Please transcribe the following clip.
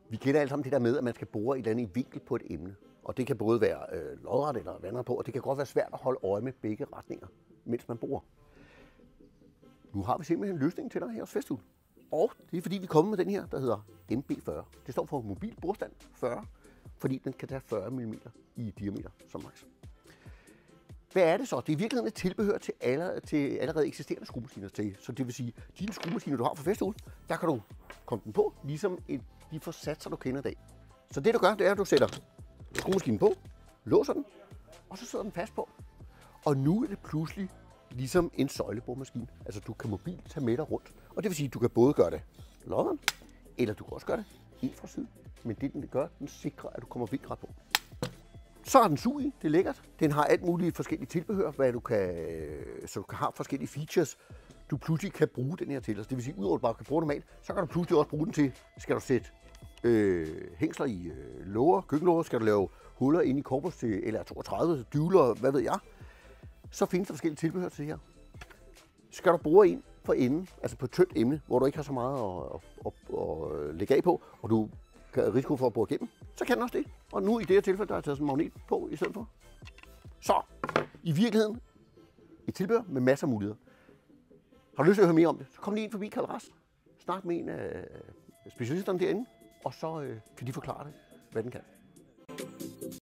Vi kender alle sammen det der med, at man skal bore et eller andet i vinkel på et emne. Og det kan både være lodret eller vandret på, og det kan godt være svært at holde øje med begge retninger, mens man borer. Nu har vi simpelthen en løsning til dig her hos Festool. Og det er fordi, vi er kommet med den her, der hedder MB40. Det står for mobil borestand 40, fordi den kan tage 40 mm i diameter som max. Hvad er det så? Det er i virkeligheden et tilbehør til allerede eksisterende skruemaskiner. Så det vil sige, dine skruemaskiner, du har fra Festool, der kan du komme den på, ligesom de forsatser, du kender i dag. Så det du gør, det er, at du sætter skruemaskinen på, låser den, og så sidder den fast på. Og nu er det pludselig ligesom en søjleboremaskine. Altså du kan mobilt tage med dig rundt. Og det vil sige, at du kan både gøre det lodden, eller du kan også gøre det helt fra siden. Men det den gør, den sikrer, at du kommer vinkret på. Så har den sug i, det er lækkert. Den har alt muligt forskellige tilbehør, så du kan have forskellige features, du pludselig kan bruge den her til. Altså det vil sige, udover at du bare kan bruge normalt, så kan du pludselig også bruge den til, skal du sætte hængsler i låger, køkkenlåger, skal du lave huller ind i korpus til LR32, dyvler, hvad ved jeg. Så findes der forskellige tilbehør til det her. Skal du bore ind for enden, altså på et tyndt emne, hvor du ikke har så meget at lægge af på, og du kan risiko for at bore igennem, så kan den også det. Og nu i det her tilfælde, der er taget sådan en magnet på i stedet for. Så, i virkeligheden, et tilbehør med masser af muligheder. Har du lyst til at høre mere om det, så kom lige ind forbi Karl Rast. Snak med en af specialisterne derinde, og så kan de forklare dig, hvad den kan.